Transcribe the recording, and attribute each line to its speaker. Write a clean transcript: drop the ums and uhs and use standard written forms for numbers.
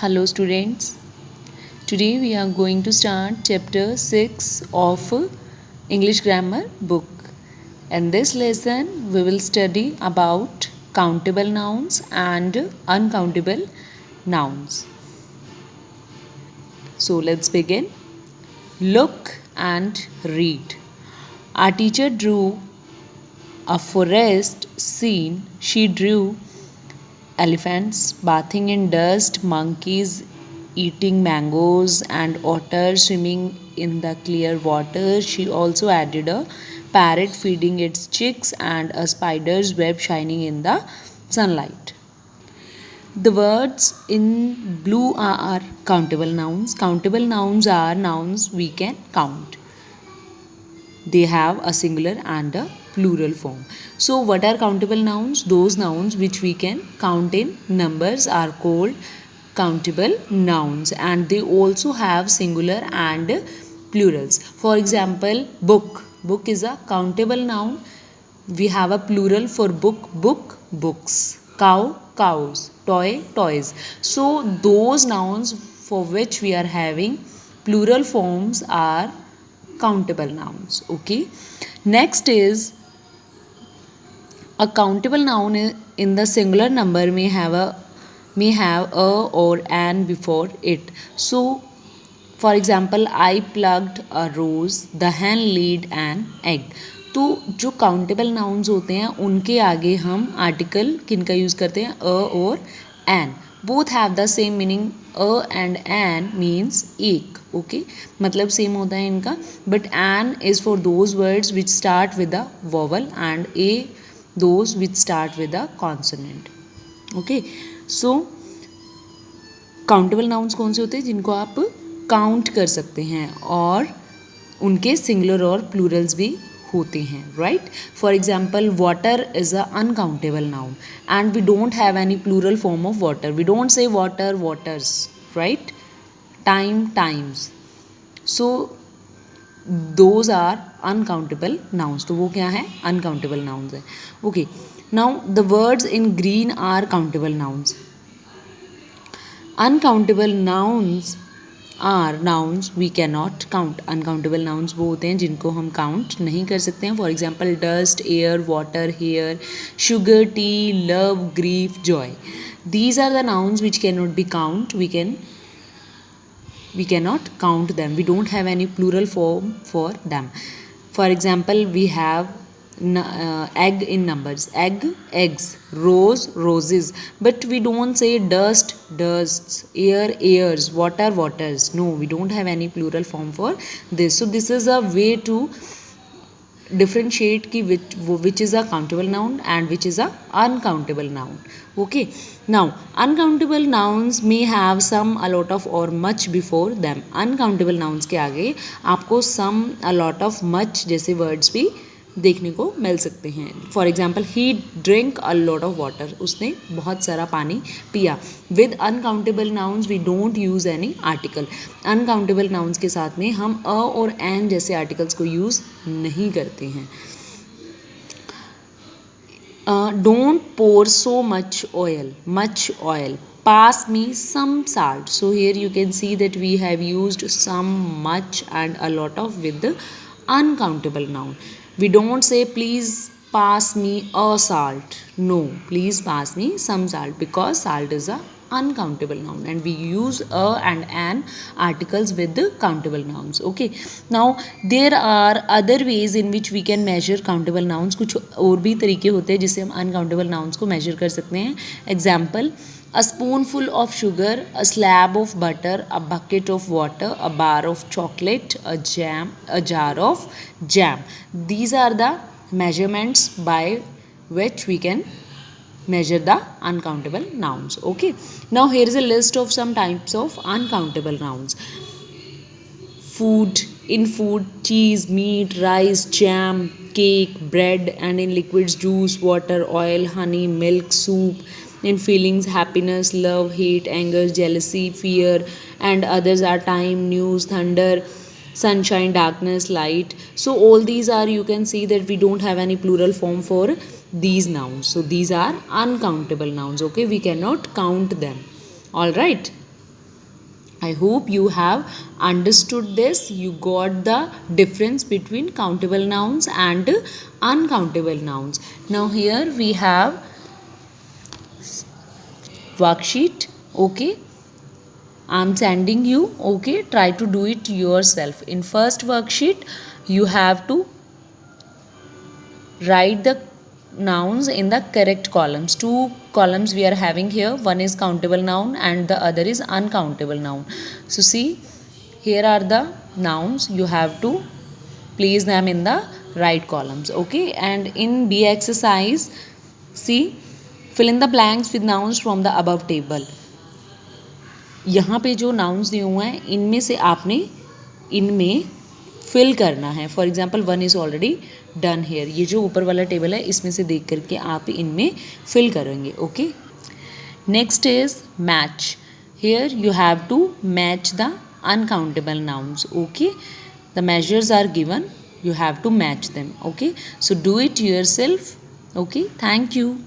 Speaker 1: Hello students. Today we are going to start chapter 6 of English grammar book. In this lesson we will study about countable nouns and uncountable nouns. So let's begin. Look and read. Our teacher drew a forest scene. She drew elephants bathing in dust, monkeys eating mangoes, and otters swimming in the clear water. She also added a parrot feeding its chicks and a spider's web shining in the sunlight. The words in blue are countable nouns. Countable nouns are nouns we can count. They have a singular and a plural form. So what are countable nouns? Those nouns which we can count in numbers are called countable nouns, and they also have singular and plurals. For example, book. Book is a countable noun. We have a plural for book, books. Cow, cows. Toy, toys. So those nouns for which we are having plural forms are countable nouns. Okay, next is a countable noun in the singular number may have a or an before it. So for example, I plugged a rose, the hen laid an egg. तो जो countable nouns होते हैं उनके आगे हम article किन का use करते हैं, अ और an. Both have the same meaning. A and an means एक. ओके, मतलब सेम होता है इनका, but an is for those words which start with a vowel and a those which start with a consonant. Okay, so countable nouns कौन से होते हैं जिनको आप काउंट कर सकते हैं और उनके सिंगुलर और प्लूरल्स भी होते हैं, right. For example, water is a uncountable noun and we don't have any plural form of water. We don't say water waters, right. Time times. So those are uncountable nouns. तो वो क्या है, uncountable nouns है. Okay, now the words in green are countable nouns. Uncountable nouns are nouns we can not count. Uncountable nouns वो होते हैं जिनको हम काउंट नहीं कर सकते हैं. For example, dust, air, water, hair, sugar, tea, love, grief, joy. These are the nouns which can not be count. We cannot count them. We don't have any plural form for them. For example, we have egg in numbers. Egg, eggs. Rose, roses. But we don't say dust, dusts. Air, airs. Water, waters. No, we don't have any plural form for this. So this is a way to differentiate ki which is a countable noun and which is a uncountable noun. Okay, now uncountable nouns may have some, a lot of or much before them. uncountable nouns के आगे आपको some, a lot of, much जैसे words भी देखने को मिल सकते हैं. For example, he drink a lot of water. उसने बहुत सारा पानी पिया. With uncountable nouns we don't use any article. Uncountable nouns के साथ में हम अ और एन जैसे आर्टिकल्स को यूज़ नहीं करते हैं. Don't pour so much oil. Pass me some salt. So here you can see that we have used some, much and a lot of with the uncountable noun. We don't say please pass me a salt. No, please pass me some salt, because salt is a uncountable noun and we use a and an articles with the countable nouns. Okay, now there are other ways in which we can measure countable nouns. कुछ और भी तरीके होते हैं जिससे हम uncountable nouns को measure कर सकते हैं. Example, a spoonful of sugar, a slab of butter, a bucket of water, a bar of chocolate, a jar of jam. These are the measurements by which we can measure the uncountable nouns. Okay, now here is a list of some types of uncountable nouns. Food, in food, cheese, meat, rice, jam, cake, bread, and in liquids, juice, water, oil, honey, milk, soup. In feelings, happiness, love, hate, anger, jealousy, fear, and others are time, news, thunder, sunshine, darkness, light. So all these are, you can see that we don't have any plural form for these nouns. So these are uncountable nouns. Okay, we cannot count them. All right. I hope you have understood this. You got the difference between countable nouns and uncountable nouns. Now here we have worksheet. Okay, I'm sending you. Okay, try to do it yourself. In first worksheet, you have to write the nouns in the correct columns. Two columns we are having here. One is countable noun and the other is uncountable noun. So see, here are the nouns. You have to place them in the right columns. Okay, and in B exercise, see, fill in the blanks with nouns from the above table. यहाँ पे जो nouns दिए हुए हैं इनमें से आपने इनमें फिल करना है. For example one is already done here. ये जो ऊपर वाला टेबल है इसमें से देख करके आप इनमें फिल करेंगे. Okay, next is match. Here you have to match the uncountable nouns. Okay, the measures are given, you have to match them. Okay, so do it yourself. Okay, thank you.